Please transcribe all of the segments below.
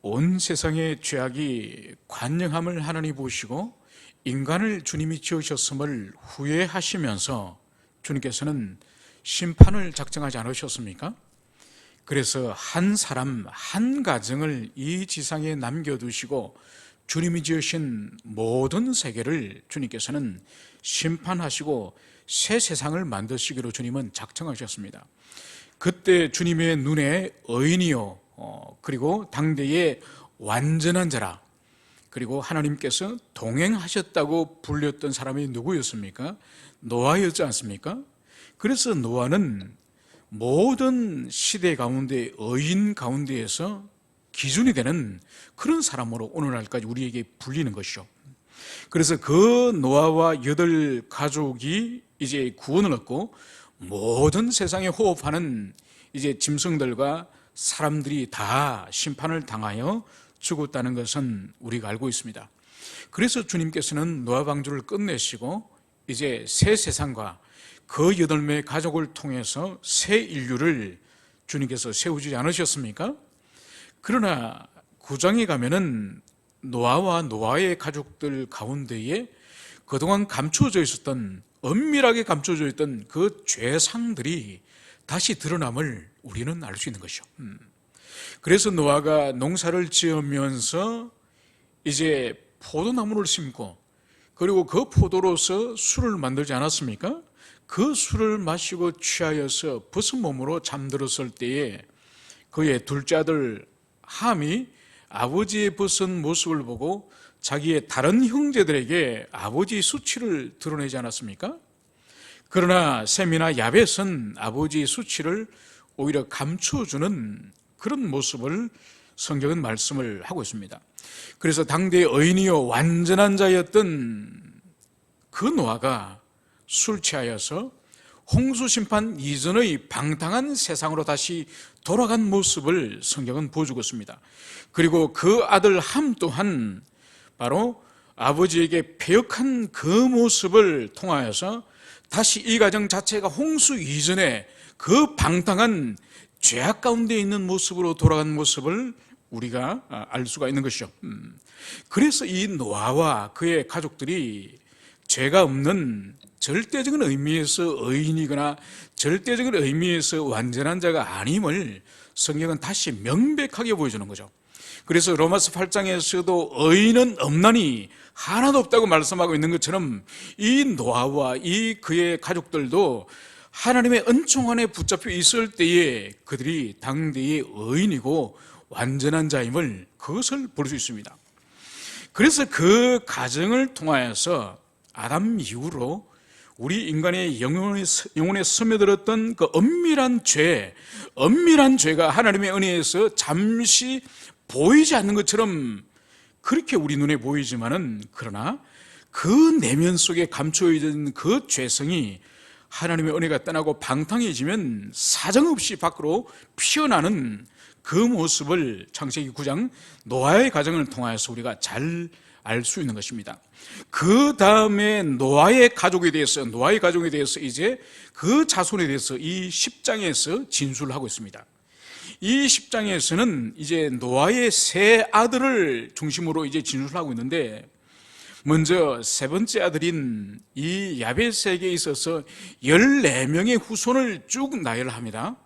온 세상의 죄악이 관영함을 하나님 보시고 인간을 주님이 지으셨음을 후회하시면서 주님께서는 심판을 작정하지 않으셨습니까? 그래서 한 사람 한 가정을 이 지상에 남겨두시고 주님이 지으신 모든 세계를 주님께서는 심판하시고 새 세상을 만드시기로 주님은 작정하셨습니다. 그때 주님의 눈에 의인이요 그리고 당대의 완전한 자라, 그리고 하나님께서 동행하셨다고 불렸던 사람이 누구였습니까? 노아였지 않습니까? 그래서 노아는 모든 시대 가운데 의인 가운데에서 기준이 되는 그런 사람으로 오늘날까지 우리에게 불리는 것이죠. 그래서 그 노아와 8가족이 이제 구원을 얻고 모든 세상에 호흡하는 이제 짐승들과 사람들이 다 심판을 당하여 죽었다는 것은 우리가 알고 있습니다. 그래서 주님께서는 노아 방주를 끝내시고 이제 새 세상과 그 8명의 가족을 통해서 새 인류를 주님께서 세우지 않으셨습니까? 그러나 9장에 가면은 노아와 노아의 가족들 가운데에 그동안 감춰져 있었던, 은밀하게 감춰져 있던 그 죄상들이 다시 드러남을 우리는 알 수 있는 것이죠. 그래서 노아가 농사를 지으면서 이제 포도나무를 심고, 그리고 그 포도로서 술을 만들지 않았습니까? 그 술을 마시고 취하여서 벗은 몸으로 잠들었을 때에 그의 둘째 아들 함이 아버지의 벗은 모습을 보고 자기의 다른 형제들에게 아버지의 수치를 드러내지 않았습니까? 그러나 셈이나 야벳은 아버지의 수치를 오히려 감춰주는 그런 모습을 성경은 말씀을 하고 있습니다. 그래서 당대의 의인이요 완전한 자였던 그 노아가 술 취하여서 홍수 심판 이전의 방탕한 세상으로 다시 돌아간 모습을 성경은 보여주고 있습니다. 그리고 그 아들 함 또한 바로 아버지에게 패역한 그 모습을 통하여서 다시 이 가정 자체가 홍수 이전에 그 방탕한 죄악 가운데 있는 모습으로 돌아간 모습을 우리가 알 수가 있는 것이죠. 그래서 이 노아와 그의 가족들이 죄가 없는 절대적인 의미에서 의인이거나 절대적인 의미에서 완전한 자가 아님을 성경은 다시 명백하게 보여주는 거죠. 그래서 로마서 8장에서도 의인은 없나니 하나도 없다고 말씀하고 있는 것처럼 이 노아와 이 그의 가족들도 하나님의 은총 안에 붙잡혀 있을 때에 그들이 당대의 의인이고 완전한 자임을, 그것을 볼 수 있습니다. 그래서 그 가정을 통하여서 아담 이후로 우리 인간의 영혼에 스며들었던 그 은밀한 죄가 하나님의 은혜에서 잠시 보이지 않는 것처럼 그렇게 우리 눈에 보이지만은, 그러나 그 내면 속에 감춰 있는 그 죄성이 하나님의 은혜가 떠나고 방탕해지면 사정없이 밖으로 피어나는 그 모습을 창세기 9장 노아의 가정을 통하여서 우리가 잘 알 수 있는 것입니다. 그 다음에 노아의 가족에 대해서 이제 그 자손에 대해서 이 10장에서 진술을 하고 있습니다. 이 10장에서는 이제 노아의 세 아들을 중심으로 이제 진술을 하고 있는데, 먼저 세 번째 아들인 이 야벳에게 있어서 14명의 후손을 쭉 나열을 합니다.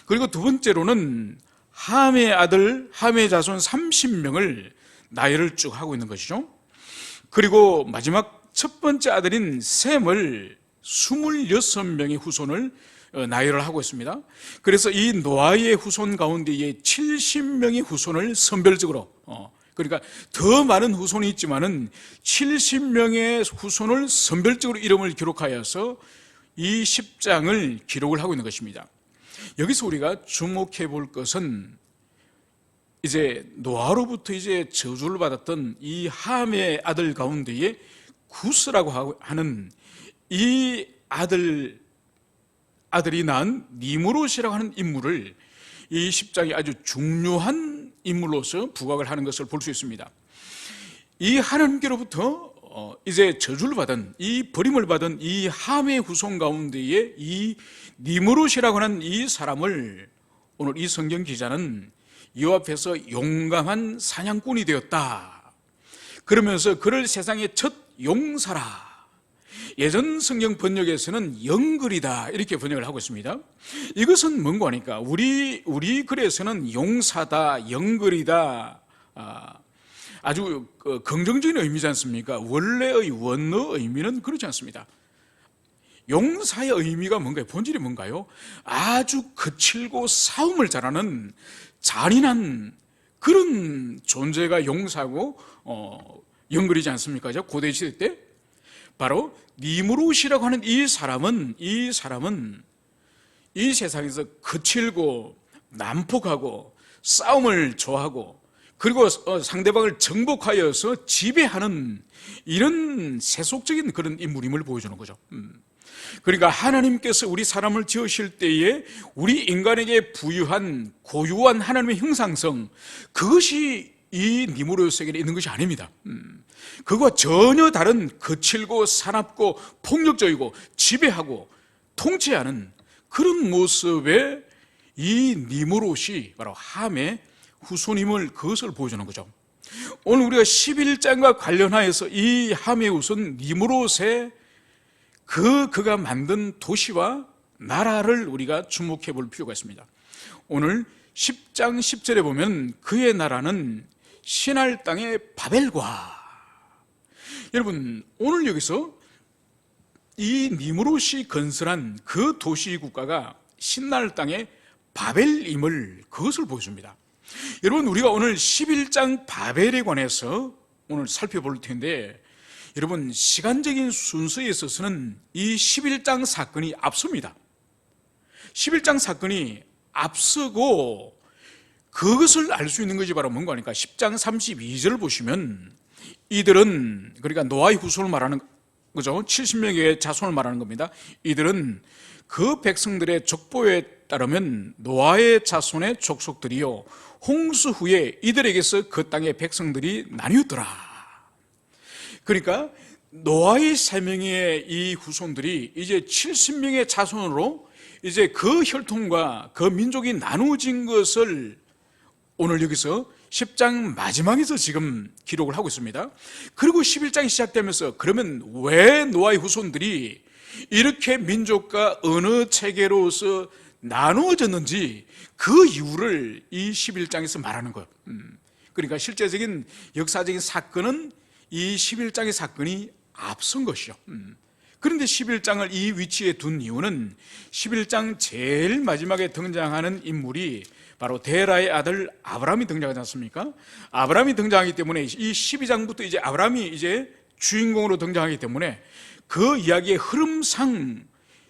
그리고 두 번째로는 함의 아들, 함의 자손 30명을 나열을 쭉 하고 있는 것이죠. 그리고 마지막 첫 번째 아들인 셈을 26명의 후손을 나열을 하고 있습니다. 그래서 이 노아의 후손 가운데에 70명의 후손을 선별적으로, 그러니까 더 많은 후손이 있지만은 70명의 후손을 선별적으로 이름을 기록하여서 이 10장을 기록을 하고 있는 것입니다. 여기서 우리가 주목해 볼 것은 이제 노아로부터 이제 저주를 받았던 이 함의 아들 가운데에 구스라고 하는 이 아들이 낳은 니므롯이라고 하는 인물을 이 10장이 아주 중요한 인물로서 부각을 하는 것을 볼 수 있습니다. 이 하나님께로부터 이제 저주를 받은, 이 버림을 받은 이 함의 후손 가운데에 이 니므롯이라고 하는 이 사람을 오늘 이 성경 기자는 여호와 앞에서 용감한 사냥꾼이 되었다. 그러면서 그를 세상의 첫 용사라. 예전 성경 번역에서는 영글이다 이렇게 번역을 하고 있습니다. 이것은 뭔가 하니까 우리 글에서는 용사다, 영글이다, 아주 긍정적인 의미지 않습니까? 원래의 원어 의미는 그렇지 않습니다. 용사의 의미가 뭔가요? 본질이 뭔가요? 아주 거칠고 싸움을 잘하는 잔인한 그런 존재가 용사고 영글이지 않습니까? 고대 시대 때 바로 니무롯이라고 하는 이 사람은 이 세상에서 거칠고 난폭하고 싸움을 좋아하고 그리고 상대방을 정복하여서 지배하는 이런 세속적인 그런 인물임을 보여주는 거죠. 그러니까 하나님께서 우리 사람을 지으실 때에 우리 인간에게 부유한 고유한 하나님의 형상성, 그것이 이 니무롯에게 있는 것이 아닙니다. 그거와 전혀 다른 거칠고 사납고 폭력적이고 지배하고 통치하는 그런 모습의 이 니무롯이 바로 함의 후손임을 그것을 보여주는 거죠. 오늘 우리가 11장과 관련하여서 이 함의 후손 니무롯의 그가 만든 도시와 나라를 우리가 주목해 볼 필요가 있습니다. 오늘 10장 10절에 보면 그의 나라는 시날 땅의 바벨과, 여러분 오늘 여기서 이 니무롯이 건설한 그 도시 국가가 신날 땅의 바벨임을 그것을 보여줍니다. 여러분 우리가 오늘 11장 바벨에 관해서 오늘 살펴볼 텐데, 여러분 시간적인 순서에 있어서는 이 11장 사건이 앞섭니다. 11장 사건이 앞서고 그것을 알 수 있는 것이 바로 뭔가 하니까 10장 32절을 보시면 이들은, 그러니까 노아의 후손을 말하는 거죠. 70명의 자손을 말하는 겁니다. 이들은 그 백성들의 족보에 따르면 노아의 자손의 족속들이요 홍수 후에 이들에게서 그 땅의 백성들이 나뉘었더라. 그러니까 노아의 3명의 이 후손들이 이제 70명의 자손으로 이제 그 혈통과 그 민족이 나누어진 것을 오늘 여기서 10장 마지막에서 지금 기록을 하고 있습니다. 그리고 11장이 시작되면서 그러면 왜 노아의 후손들이 이렇게 민족과 어느 체계로서 나누어졌는지 그 이유를 이 11장에서 말하는 거예요. 그러니까 실제적인 역사적인 사건은 이 11장의 사건이 앞선 것이죠. 그런데 11장을 이 위치에 둔 이유는 11장 제일 마지막에 등장하는 인물이 바로 데라의 아들 아브라함이 등장하지 않습니까? 아브라함이 등장하기 때문에 이 12장부터 이제 아브라함이 이제 주인공으로 등장하기 때문에 그 이야기의 흐름상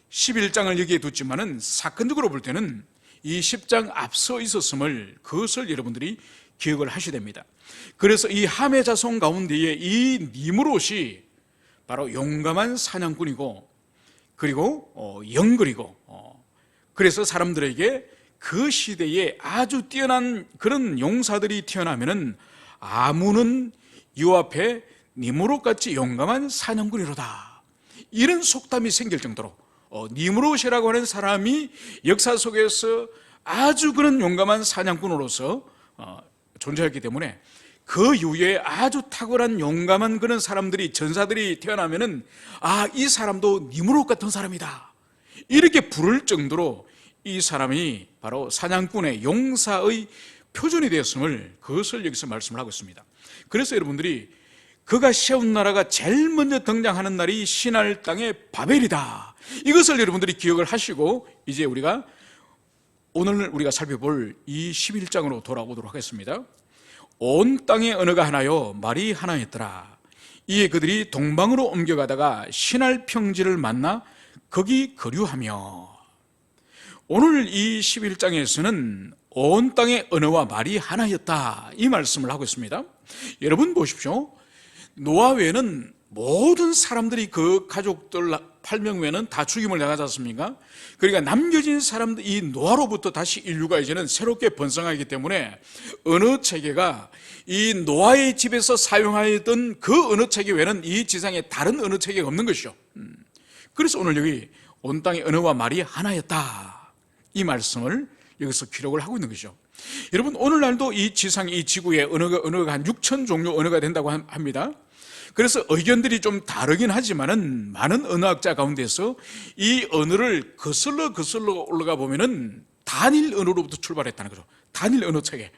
11장을 여기에 뒀지만은 사건적으로 볼 때는 이 10장 앞서 있었음을, 그것을 여러분들이 기억을 하셔야 됩니다. 그래서 이 함의 자손 가운데에 이 니무롯이 바로 용감한 사냥꾼이고 그리고 영글이고, 그래서 사람들에게 그 시대에 아주 뛰어난 그런 용사들이 태어나면은 아무는 요 앞에 니무롯같이 용감한 사냥꾼이로다, 이런 속담이 생길 정도로 니무롯이라고 하는 사람이 역사 속에서 아주 그런 용감한 사냥꾼으로서 존재했기 때문에 그 이후에 아주 탁월한 용감한 그런 사람들이, 전사들이 태어나면은 이 사람도 니무롯 같은 사람이다 이렇게 부를 정도로 이 사람이 바로 사냥꾼의 용사의 표준이 되었음을, 그것을 여기서 말씀을 하고 있습니다. 그래서 여러분들이 그가 세운 나라가 제일 먼저 등장하는 날이 시날 땅의 바벨이다, 이것을 여러분들이 기억을 하시고 이제 우리가 오늘 우리가 살펴볼 이 11장으로 돌아오도록 하겠습니다. 온 땅의 언어가 하나요 말이 하나였더라. 이에 그들이 동방으로 옮겨가다가 시날 평지를 만나 거기 거류하며. 오늘 이 11장에서는 온 땅의 언어와 말이 하나였다, 이 말씀을 하고 있습니다. 여러분 보십시오. 노아 외에는 모든 사람들이 그 가족들 8명 외에는 다 죽임을 당하지 않습니까? 그러니까 남겨진 사람들, 이 노아로부터 다시 인류가 이제는 새롭게 번성하기 때문에 언어 체계가 이 노아의 집에서 사용하였던 그 언어 체계 외에는 이 지상에 다른 언어 체계가 없는 것이죠. 그래서 오늘 여기 온 땅의 언어와 말이 하나였다, 이 말씀을 여기서 기록을 하고 있는 것이죠. 여러분, 오늘날도 이 지상의 이 지구에 언어가 한 6천 종류 언어가 된다고 합니다. 그래서 의견들이 좀 다르긴 하지만은 많은 언어학자 가운데서 이 언어를 거슬러 올라가 보면은 단일 언어로부터 출발했다는 거죠. 단일 언어 체계.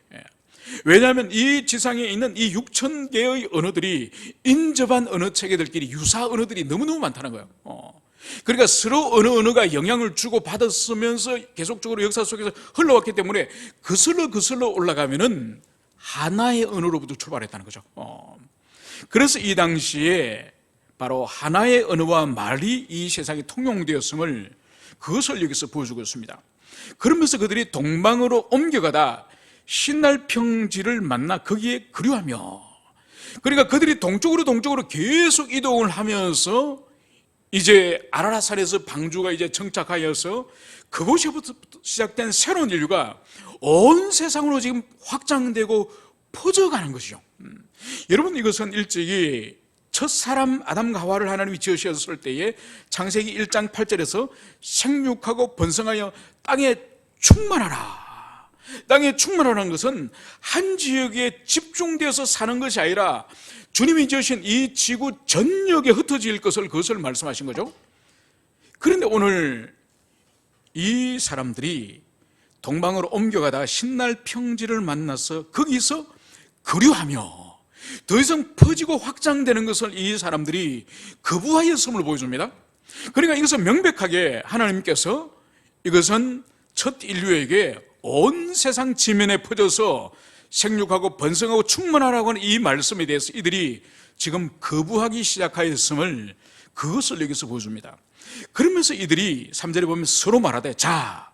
왜냐하면 이 지상에 있는 이 6천 개의 언어들이 인접한 언어 체계들끼리 유사 언어들이 너무너무 많다는 거예요. 그러니까 서로 어느 언어가 영향을 주고 받았으면서 계속적으로 역사 속에서 흘러왔기 때문에 거슬러 올라가면은 하나의 언어로부터 출발했다는 거죠. 그래서 이 당시에 바로 하나의 언어와 말이 이 세상에 통용되었음을, 그것을 여기서 보여주고 있습니다. 그러면서 그들이 동방으로 옮겨가다 신날 평지를 만나 거기에 거류하며, 그러니까 그들이 동쪽으로 계속 이동을 하면서 이제 아라라산에서 방주가 이제 정착하여서 그곳에부터 시작된 새로운 인류가 온 세상으로 지금 확장되고 퍼져가는 것이죠. 여러분, 이것은 일찍이 첫 사람 아담과 하와를 하나님이 지으셨을 때에 창세기 1장 8절에서 생육하고 번성하여 땅에 충만하라. 땅에 충만하라는 것은 한 지역에 집중되어서 사는 것이 아니라 주님이 지으신 이 지구 전역에 흩어질 것을, 그것을 말씀하신 거죠. 그런데 오늘 이 사람들이 동방으로 옮겨가다 신날 평지를 만나서 거기서 거류하며 더 이상 퍼지고 확장되는 것을 이 사람들이 거부하였음을 보여줍니다. 그러니까 이것은 명백하게 하나님께서 이것은 첫 인류에게 온 세상 지면에 퍼져서 생육하고 번성하고 충만하라고 하는 이 말씀에 대해서 이들이 지금 거부하기 시작하였음을, 그것을 여기서 보여줍니다. 그러면서 이들이 3절에 보면 서로 말하되, 자,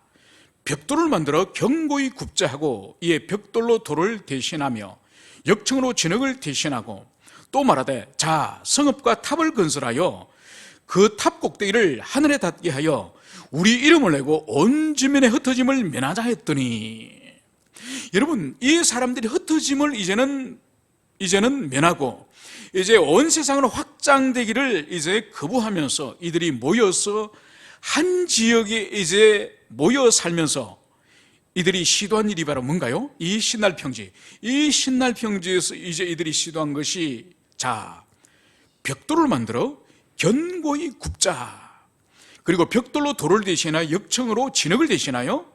벽돌을 만들어 견고히 굽자 하고 이에 벽돌로 돌을 대신하며 역청으로 진흙을 대신하고, 또 말하되, 자, 성읍과 탑을 건설하여 그 탑 꼭대기를 하늘에 닿게 하여 우리 이름을 내고 온 지면에 흩어짐을 면하자 했더니, 여러분, 이 사람들이 흩어짐을 이제는 면하고 이제 온 세상으로 확장되기를 이제 거부하면서 이들이 모여서 한 지역에 이제 모여 살면서 이들이 시도한 일이 바로 뭔가요? 이 신날 평지에서 이제 이들이 시도한 것이, 자, 벽돌을 만들어 견고히 굽자. 그리고 벽돌로 돌을 대신하여 역청으로 진흙을 대신하여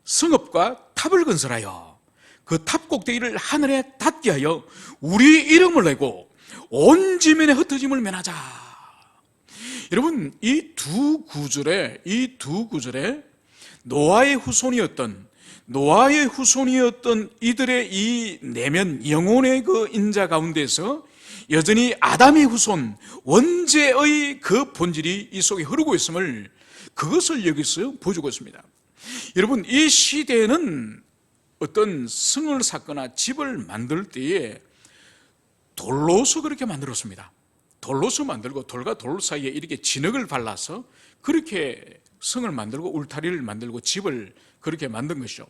성읍과 탑을 건설하여 그 탑 꼭대기를 하늘에 닿게 하여 우리 이름을 내고 온 지면에 흩어짐을 면하자. 여러분, 이 두 구절에 노아의 후손이었던 이들의 이 내면 영혼의 그 인자 가운데서 여전히 아담의 후손 원죄의 그 본질이 이 속에 흐르고 있음을, 그것을 여기서 보여주고 있습니다. 여러분, 이 시대에는 어떤 성을 쌓거나 집을 만들 때에 돌로서 그렇게 만들었습니다. 돌로서 만들고 돌과 돌 사이에 이렇게 진흙을 발라서 그렇게 성을 만들고 울타리를 만들고 집을 그렇게 만든 것이죠.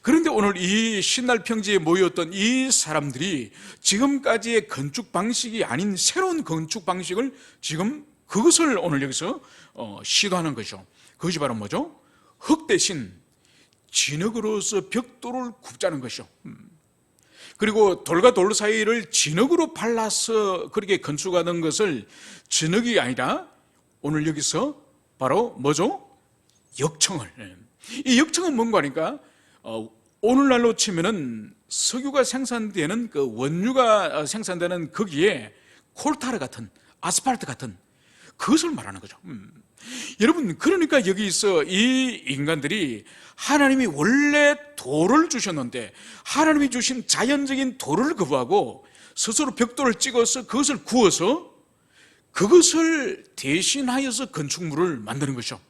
그런데 오늘 이 신날 평지에 모였던 이 사람들이 지금까지의 건축 방식이 아닌 새로운 건축 방식을 지금, 그것을 오늘 여기서 시도하는 것이죠. 그것이 바로 뭐죠? 흙 대신 진흙으로서 벽돌을 굽자는 것이죠. 그리고 돌과 돌 사이를 진흙으로 발라서 그렇게 건축하는 것을, 진흙이 아니라 오늘 여기서 바로 뭐죠? 역청을. 이 역청은 뭔가 하니까 오늘날로 치면은 석유가 생산되는 그 원유가 생산되는 거기에 콜타르 같은, 아스팔트 같은, 그것을 말하는 거죠. 여러분, 그러니까 여기서 이 인간들이 하나님이 원래 돌을 주셨는데 하나님이 주신 자연적인 돌을 거부하고 스스로 벽돌을 찍어서 그것을 구워서 그것을 대신하여서 건축물을 만드는 것이죠.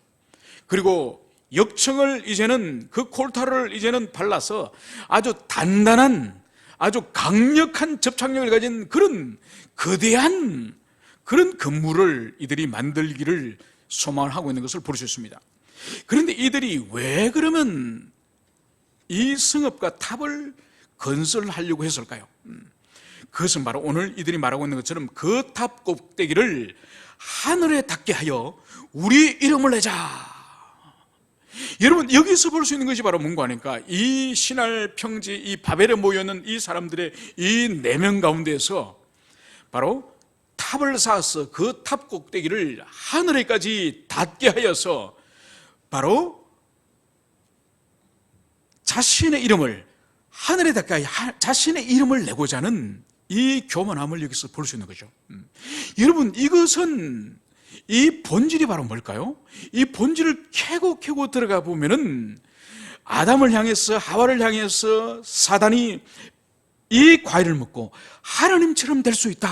그리고 역청을 이제는, 그 콜타를 이제는 발라서 아주 단단한, 아주 강력한 접착력을 가진 그런 거대한 그런 건물을 이들이 만들기를 소망을 하고 있는 것을 볼 수 있습니다. 그런데 이들이 왜 그러면 이 성읍과 탑을 건설하려고 했을까요? 그것은 바로 오늘 이들이 말하고 있는 것처럼 그 탑 꼭대기를 하늘에 닿게 하여 우리 이름을 내자. 여러분, 여기서 볼 수 있는 것이 바로 뭔가 하니까 이 신할 평지, 이 바벨에 모여있는 이 사람들의 이 내면 가운데에서 바로 탑을 쌓아서 그 탑 꼭대기를 하늘에까지 닿게 하여서 바로 자신의 이름을 하늘에 닿게 자신의 이름을 내고자 하는 이 교만함을 여기서 볼 수 있는 거죠. 여러분, 이것은 이 본질이 바로 뭘까요? 이 본질을 캐고 들어가 보면은 아담을 향해서, 하와를 향해서 사단이 이 과일을 먹고 하나님처럼 될 수 있다.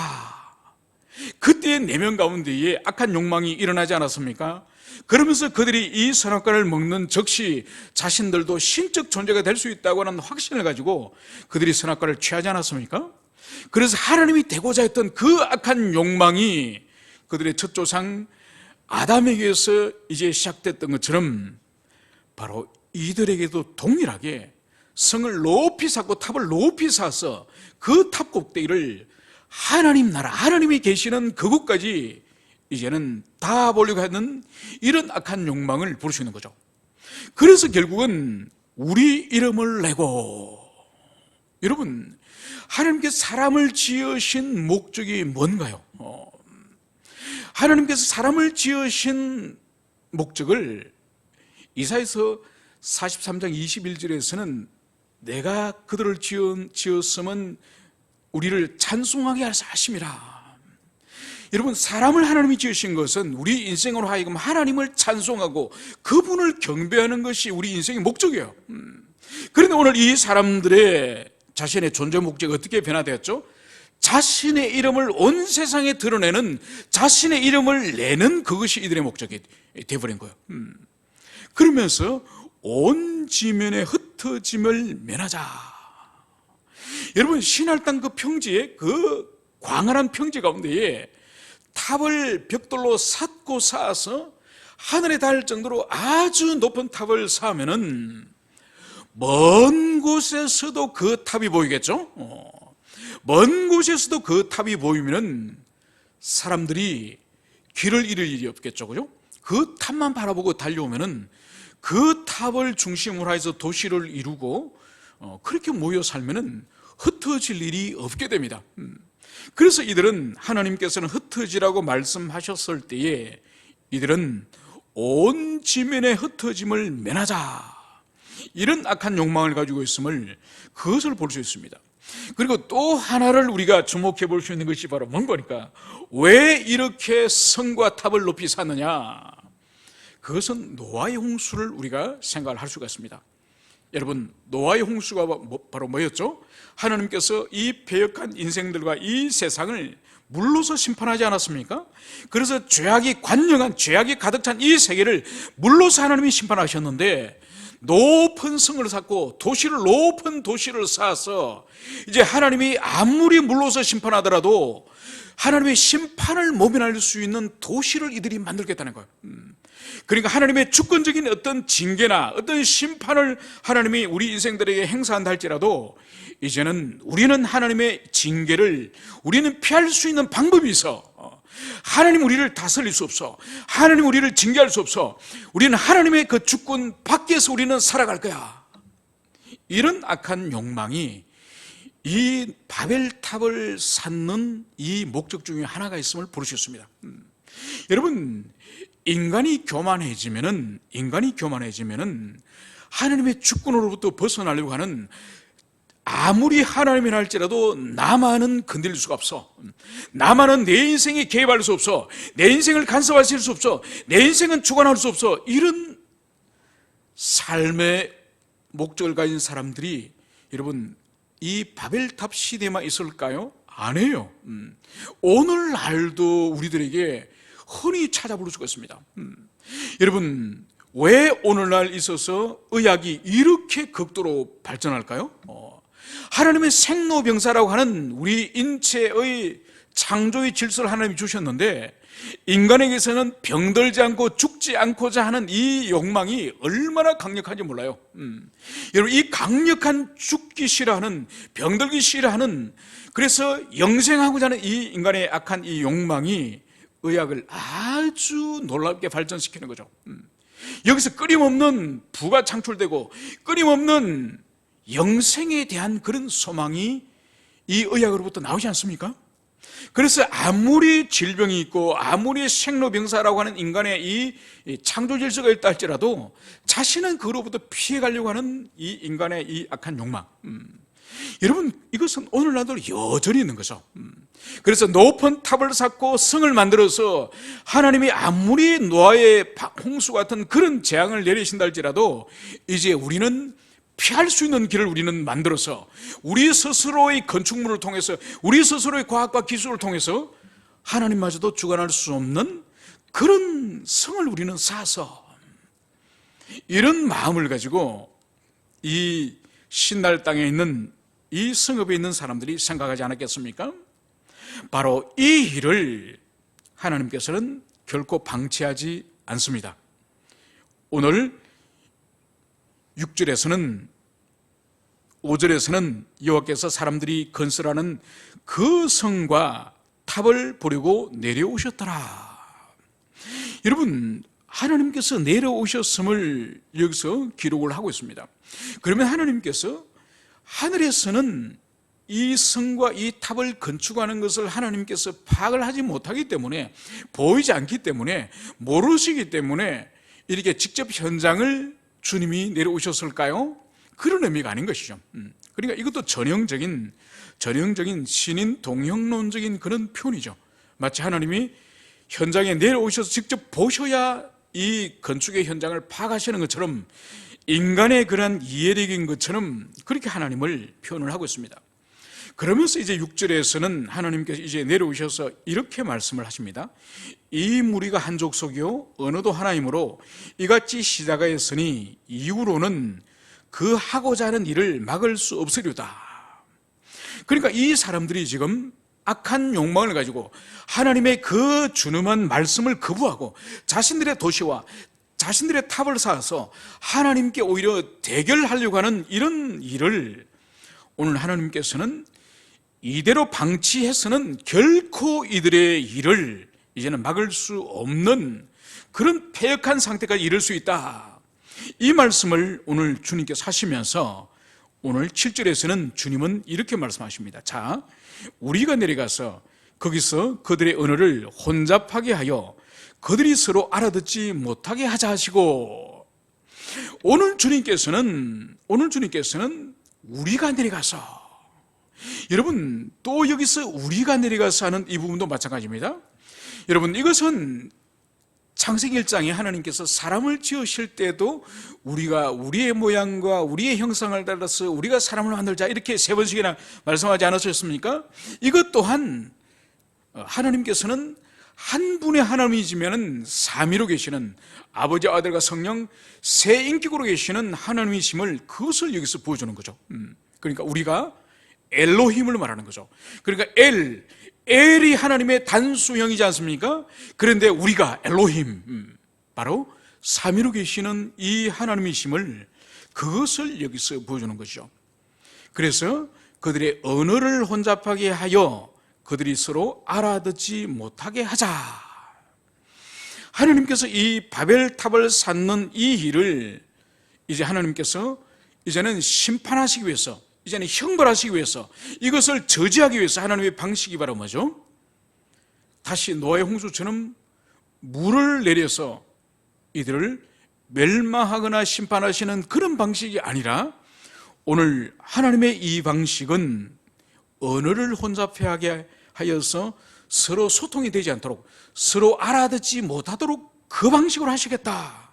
그때의 내면 가운데에 악한 욕망이 일어나지 않았습니까? 그러면서 그들이 이 선악과를 먹는 즉시 자신들도 신적 존재가 될 수 있다고 하는 확신을 가지고 그들이 선악과를 취하지 않았습니까? 그래서 하나님이 되고자 했던 그 악한 욕망이 그들의 첫 조상 아담에게서 이제 시작됐던 것처럼 바로 이들에게도 동일하게 성을 높이 쌓고 탑을 높이 쌓아서 그 탑 꼭대기를 하나님 나라, 하나님이 계시는 그곳까지 이제는 다 보려고 하는 이런 악한 욕망을 볼 수 있는 거죠. 그래서 결국은 우리 이름을 내고, 여러분, 하나님께서 사람을 지으신 목적이 뭔가요? 하나님께서 사람을 지으신 목적을 이사야서 43장 21절에서는 내가 그들을 지었으면 우리를 찬송하게 하심이라. 여러분, 사람을 하나님이 지으신 것은 우리 인생으로 하여금 하나님을 찬송하고 그분을 경배하는 것이 우리 인생의 목적이에요. 그런데 오늘 이 사람들의 자신의 존재 목적이 어떻게 변화되었죠? 자신의 이름을 온 세상에 드러내는, 자신의 이름을 내는 그것이 이들의 목적이 되어버린 거예요. 그러면서 온 지면에 흩어짐을 면하자. 여러분, 신할 땅 그 평지에, 그 광활한 평지 가운데에 탑을 벽돌로 쌓고 쌓아서 하늘에 닿을 정도로 아주 높은 탑을 쌓으면은 먼 곳에서도 그 탑이 보이겠죠? 먼 곳에서도 그 탑이 보이면은 사람들이 길을 잃을 일이 없겠죠, 그죠? 그 탑만 바라보고 달려오면은 그 탑을 중심으로 해서 도시를 이루고 그렇게 모여 살면은 흩어질 일이 없게 됩니다. 그래서 이들은, 하나님께서는 흩어지라고 말씀하셨을 때에 이들은 온 지면에 흩어짐을 면하자, 이런 악한 욕망을 가지고 있음을, 그것을 볼 수 있습니다. 그리고 또 하나를 우리가 주목해 볼 수 있는 것이 바로 뭔가니까, 왜 이렇게 성과 탑을 높이 쌓느냐? 그것은 노아의 홍수를 우리가 생각을 할 수가 있습니다. 여러분, 노아의 홍수가 바로 뭐였죠? 하나님께서 이 패역한 인생들과 이 세상을 물로서 심판하지 않았습니까? 그래서 죄악이 관영한, 죄악이 가득 찬 이 세계를 물로서 하나님이 심판하셨는데, 높은 성을 쌓고 높은 도시를 쌓아서 이제 하나님이 아무리 물로서 심판하더라도 하나님의 심판을 모면할 수 있는 도시를 이들이 만들겠다는 거예요. 그러니까 하나님의 주권적인 어떤 징계나 어떤 심판을 하나님이 우리 인생들에게 행사한다 할지라도 이제는 우리는 하나님의 징계를 우리는 피할 수 있는 방법이 있어. 하나님 우리를 다스릴 수 없어. 하나님 우리를 징계할 수 없어. 우리는 하나님의 그 주권 밖에서 우리는 살아갈 거야. 이런 악한 욕망이 이 바벨탑을 쌓는 이 목적 중에 하나가 있음을 볼 수 있습니다. 여러분, 인간이 교만해지면은 하나님의 주권으로부터 벗어나려고 하는, 아무리 하나님이라 할지라도 나만은 건드릴 수가 없어. 나만은 내 인생에 개입할 수 없어. 내 인생을 간섭할 수 없어. 내 인생은 주관할 수 없어. 이런 삶의 목적을 가진 사람들이, 여러분, 이 바벨탑 시대만 있을까요? 아니에요. 오늘날도 우리들에게 흔히 찾아볼 수가 있습니다. 여러분, 왜 오늘날 있어서 의학이 이렇게 극도로 발전할까요? 하나님의 생로병사라고 하는 우리 인체의 창조의 질서를 하나님이 주셨는데, 인간에게서는 병들지 않고 죽지 않고자 하는 이 욕망이 얼마나 강력한지 몰라요. 여러분, 이 강력한 죽기 싫어하는, 병들기 싫어하는, 그래서 영생하고자 하는 이 인간의 악한 이 욕망이 의학을 아주 놀랍게 발전시키는 거죠. 여기서 끊임없는 부가 창출되고 끊임없는 영생에 대한 그런 소망이 이 의학으로부터 나오지 않습니까? 그래서 아무리 질병이 있고 아무리 생로병사라고 하는 인간의 이 창조 질서가 있다 할지라도 자신은 그로부터 피해가려고 하는 이 인간의 이 악한 욕망, 여러분, 이것은 오늘날도 여전히 있는 거죠. 그래서 높은 탑을 쌓고 성을 만들어서 하나님이 아무리 노아의 홍수 같은 그런 재앙을 내리신다 할지라도 이제 우리는 피할 수 있는 길을 우리는 만들어서 우리 스스로의 건축물을 통해서 우리 스스로의 과학과 기술을 통해서 하나님마저도 주관할 수 없는 그런 성을 우리는 쌓아서 이런 마음을 가지고 이 신날 땅에 있는 이 성읍에 있는 사람들이 생각하지 않았겠습니까? 바로 이 일을 하나님께서는 결코 방치하지 않습니다. 오늘 6절에서는 5절에서는 여호와께서 사람들이 건설하는 그 성과 탑을 보려고 내려오셨더라. 여러분, 하나님께서 내려오셨음을 여기서 기록을 하고 있습니다. 그러면 하나님께서 하늘에서는 이 성과 이 탑을 건축하는 것을 하나님께서 파악을 하지 못하기 때문에, 보이지 않기 때문에, 모르시기 때문에 이렇게 직접 현장을 주님이 내려오셨을까요? 그런 의미가 아닌 것이죠. 그러니까 이것도 전형적인 신인 동형론적인 그런 표현이죠. 마치 하나님이 현장에 내려오셔서 직접 보셔야 이 건축의 현장을 파악하시는 것처럼, 인간의 그런 이해력인 것처럼 그렇게 하나님을 표현을 하고 있습니다. 그러면서 이제 6절에서는 하나님께서 이제 내려오셔서 이렇게 말씀을 하십니다. 이 무리가 한 족속이요 언어도 하나이므로 이같이 시작하였으니 이후로는 그 하고자 하는 일을 막을 수 없으리로다. 그러니까 이 사람들이 지금 악한 욕망을 가지고 하나님의 그 준엄한 말씀을 거부하고 자신들의 도시와 자신들의 탑을 쌓아서 하나님께 오히려 대결하려고 하는 이런 일을 오늘 하나님께서는 이대로 방치해서는 결코 이들의 일을 이제는 막을 수 없는 그런 패역한 상태까지 이를 수 있다. 이 말씀을 오늘 주님께서 하시면서 오늘 7절에서는 주님은 이렇게 말씀하십니다. 자, 우리가 내려가서 거기서 그들의 언어를 혼잡하게 하여 그들이 서로 알아듣지 못하게 하자 하시고, 오늘 주님께서는 우리가 내려가서, 여러분, 또 여기서 우리가 내려가서 하는 이 부분도 마찬가지입니다. 여러분, 이것은 창세기 1장에 하나님께서 사람을 지으실 때도 우리가 우리의 모양과 우리의 형상을 따라서 우리가 사람을 만들자 이렇게 3번씩이나 말씀하지 않으셨습니까? 이것 또한 하나님께서는 한 분의 하나님이시면 삼위로 계시는 아버지, 아들과 성령 세 인격으로 계시는 하나님이심을, 그것을 여기서 보여주는 거죠. 그러니까 우리가 엘로힘을 말하는 거죠. 그러니까 엘이 하나님의 단수형이지 않습니까? 그런데 우리가 엘로힘, 바로 삼위로 계시는 이 하나님이심을, 그것을 여기서 보여주는 것이죠. 그래서 그들의 언어를 혼잡하게 하여 그들이 서로 알아듣지 못하게 하자. 하나님께서 이 바벨탑을 쌓는 이 일을 이제 하나님께서 이제는 심판하시기 위해서, 이제는 형벌하시기 위해서, 이것을 저지하기 위해서 하나님의 방식이 바로 뭐죠? 다시 노아의 홍수처럼 물을 내려서 이들을 멸망하거나 심판하시는 그런 방식이 아니라, 오늘 하나님의 이 방식은 언어를 혼잡하게 하여서 서로 소통이 되지 않도록, 서로 알아듣지 못하도록 그 방식으로 하시겠다.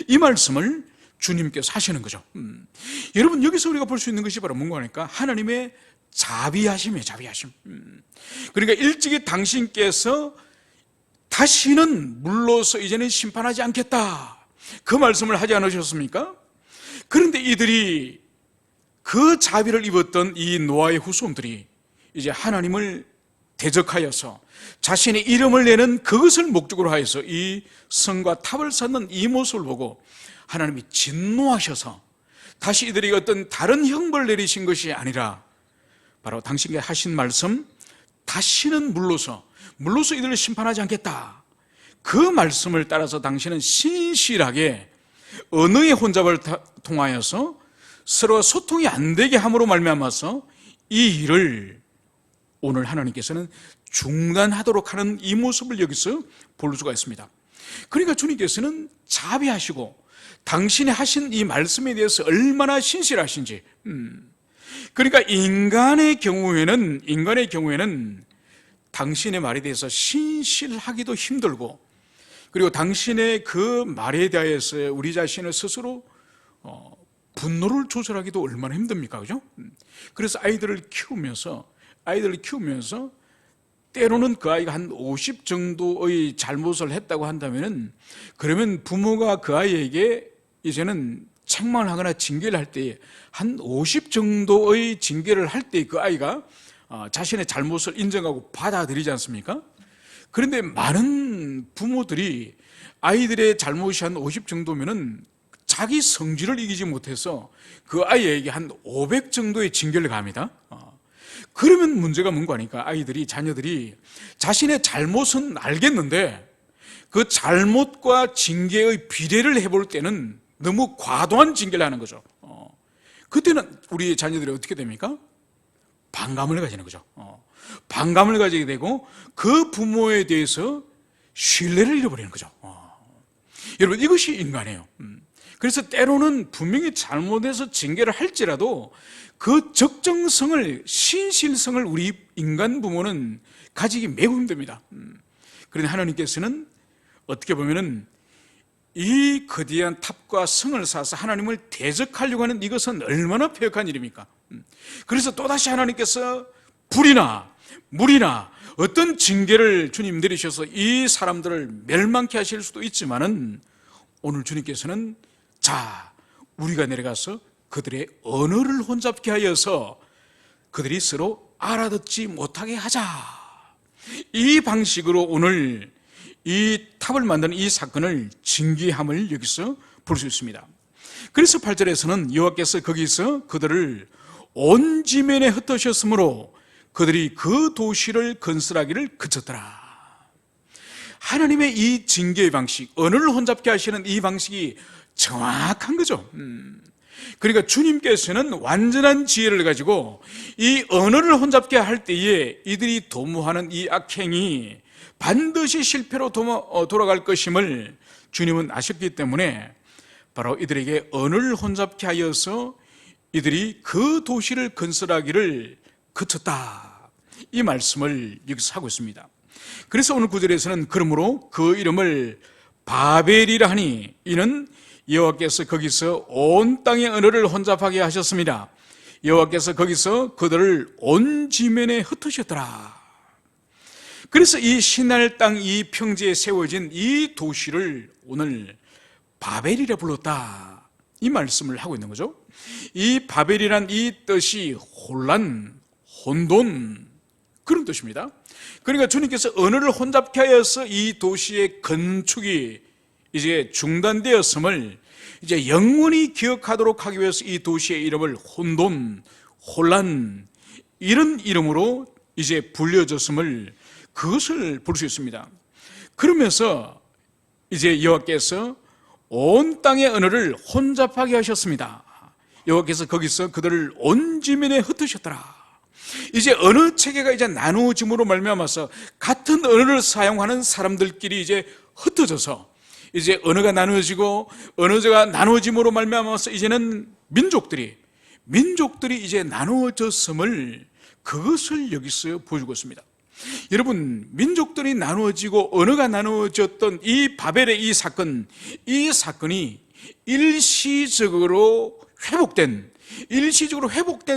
이 말씀을 주님께서 하시는 거죠. 여러분, 여기서 우리가 볼 수 있는 것이 바로 뭔가 하니까 하나님의 자비하심이에요. 자비하심. 그러니까 일찍이 당신께서 다시는 물로서 이제는 심판하지 않겠다, 그 말씀을 하지 않으셨습니까? 그런데 이들이, 그 자비를 입었던 이 노아의 후손들이 이제 하나님을 대적하여서 자신의 이름을 내는 그것을 목적으로 하여서 이 성과 탑을 쌓는 이 모습을 보고 하나님이 진노하셔서 다시 이들에게 어떤 다른 형벌을 내리신 것이 아니라 바로 당신께 하신 말씀, 다시는 물로서 이들을 심판하지 않겠다, 그 말씀을 따라서 당신은 신실하게 언어의 혼잡을 통하여서 서로 소통이 안 되게 함으로 말미암아서 이 일을 오늘 하나님께서는 중단하도록 하는 이 모습을 여기서 볼 수가 있습니다. 그러니까 주님께서는 자비하시고 당신이 하신 이 말씀에 대해서 얼마나 신실하신지, 그러니까 인간의 경우에는 당신의 말에 대해서 신실하기도 힘들고, 그리고 당신의 그 말에 대해서 우리 자신을 스스로 분노를 조절하기도 얼마나 힘듭니까? 그죠? 그래서 아이들을 키우면서 때로는 그 아이가 한 50 정도의 잘못을 했다고 한다면은, 그러면 부모가 그 아이에게 이제는 책망을 하거나 징계를 할 때 한 50 정도의 징계를 할 때 그 아이가 자신의 잘못을 인정하고 받아들이지 않습니까? 그런데 많은 부모들이 아이들의 잘못이 한 50 정도면은 자기 성질을 이기지 못해서 그 아이에게 한 500 정도의 징계를 가합니다. 그러면 문제가 뭔가 하니까 자녀들이 자신의 잘못은 알겠는데 그 잘못과 징계의 비례를 해볼 때는 너무 과도한 징계를 하는 거죠. 그때는 우리 자녀들이 어떻게 됩니까? 반감을 가지는 거죠. 반감을 가지게 되고 그 부모에 대해서 신뢰를 잃어버리는 거죠. 여러분, 이것이 인간이에요. 그래서 때로는 분명히 잘못해서 징계를 할지라도 그 적정성을, 신실성을 우리 인간 부모는 가지기 매우 힘듭니다. 그런데 하나님께서는 어떻게 보면은 이 거대한 탑과 성을 쌓아서 하나님을 대적하려고 하는 이것은 얼마나 폐역한 일입니까? 그래서 또다시 하나님께서 불이나 물이나 어떤 징계를 주님 내리셔서 이 사람들을 멸망케 하실 수도 있지만은, 오늘 주님께서는 자, 우리가 내려가서 그들의 언어를 혼잡케 하여서 그들이 서로 알아듣지 못하게 하자, 이 방식으로 오늘 이 탑을 만드는 이 사건을 징계함을 여기서 볼 수 있습니다. 그래서 8절에서는 여호와께서 거기서 그들을 온 지면에 흩으셨으므로 그들이 그 도시를 건설하기를 그쳤더라. 하나님의 이 징계의 방식, 언어를 혼잡게 하시는 이 방식이 정확한 거죠. 그러니까 주님께서는 완전한 지혜를 가지고 이 언어를 혼잡게 할 때에 이들이 도모하는 이 악행이 반드시 실패로 돌아갈 것임을 주님은 아셨기 때문에 바로 이들에게 언어를 혼잡케 하여서 이들이 그 도시를 건설하기를 그쳤다, 이 말씀을 여기서 하고 있습니다. 그래서 오늘 9절에서는 그러므로 그 이름을 바벨이라 하니 이는 여호와께서 거기서 온 땅의 언어를 혼잡하게 하셨습니다. 여호와께서 거기서 그들을 온 지면에 흩으셨더라. 그래서 이 신할 땅 이 평지에 세워진 이 도시를 오늘 바벨이라 불렀다, 이 말씀을 하고 있는 거죠. 이 바벨이란 이 뜻이 혼란, 혼돈, 그런 뜻입니다. 그러니까 주님께서 언어를 혼잡케 하여서 이 도시의 건축이 이제 중단되었음을 이제 영원히 기억하도록 하기 위해서 이 도시의 이름을 혼돈, 혼란, 이런 이름으로 이제 불려졌음을, 그것을 볼 수 있습니다. 그러면서 이제 여호와께서 온 땅의 언어를 혼잡하게 하셨습니다. 여호와께서 거기서 그들을 온 지면에 흩으셨더라. 이제 언어 체계가 이제 나누어짐으로 말미암아서 같은 언어를 사용하는 사람들끼리 이제 흩어져서 이제 언어가 나누어지고, 언어가 나누어짐으로 말미암아서 이제는 민족들이 이제 나누어졌음을, 그것을 여기서 보여주고 있습니다. 여러분, 민족들이 나누어지고 언어가 나누어졌던 이 바벨의 이 사건이 일시적으로 회복된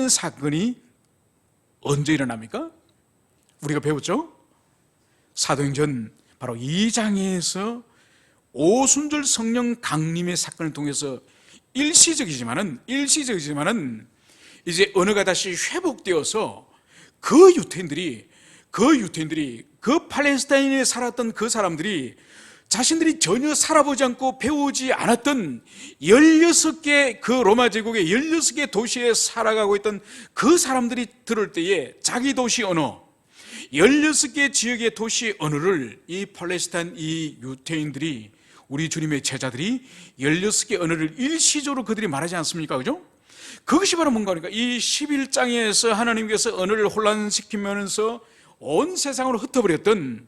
사건이 언제 일어납니까? 우리가 배웠죠? 사도행전 바로 2장에서 오순절 성령 강림의 사건을 통해서 일시적이지만은 이제 언어가 다시 회복되어서 그 유태인들이 그 팔레스타인에 살았던 그 사람들이 자신들이 전혀 살아보지 않고 배우지 않았던 16개 그 로마 제국의 16개 도시에 살아가고 있던 그 사람들이 들을 때에 자기 도시 언어, 16개 지역의 도시 언어를 이 팔레스타인 이 유태인들이, 우리 주님의 제자들이 16개 언어를 일시적으로 그들이 말하지 않습니까? 그죠? 그것이 바로 뭔가 하니까 이 11장에서 하나님께서 언어를 혼란시키면서 온 세상으로 흩어버렸던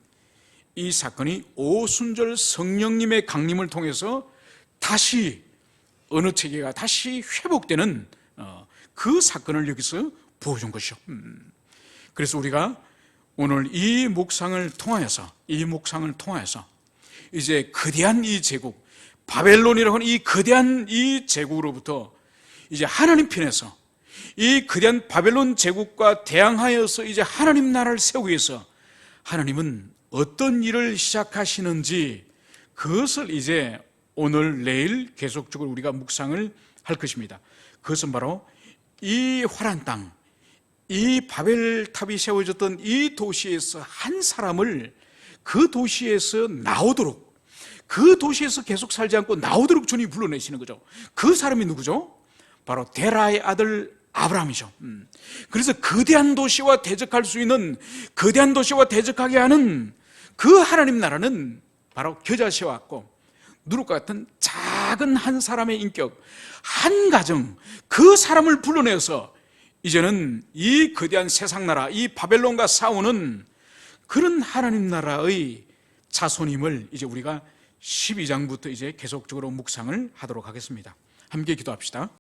이 사건이 오순절 성령님의 강림을 통해서 다시 언어 체계가 다시 회복되는 그 사건을 여기서 보여준 것이죠. 그래서 우리가 오늘 이 묵상을 통하여서 이제 거대한 이 제국, 바벨론이라고 하는 이 거대한 이 제국으로부터 이제 하나님 편에서 이 거대한 바벨론 제국과 대항하여서 이제 하나님 나라를 세우기 위해서 하나님은 어떤 일을 시작하시는지, 그것을 이제 오늘 내일 계속적으로 우리가 묵상을 할 것입니다. 그것은 바로 이 화란 땅, 이 바벨탑이 세워졌던 이 도시에서 한 사람을 그 도시에서 나오도록, 그 도시에서 계속 살지 않고 나오도록 주님이 불러내시는 거죠. 그 사람이 누구죠? 바로 데라의 아들 아브라함이죠. 그래서 거대한 도시와 대적할 수 있는, 거대한 도시와 대적하게 하는 그 하나님 나라는 바로 겨자씨와 누룩과 같은 작은 한 사람의 인격, 한 가정, 그 사람을 불러내서 이제는 이 거대한 세상 나라, 이 바벨론과 싸우는 그런 하나님 나라의 자손임을 이제 우리가 12장부터 이제 계속적으로 묵상을 하도록 하겠습니다. 함께 기도합시다.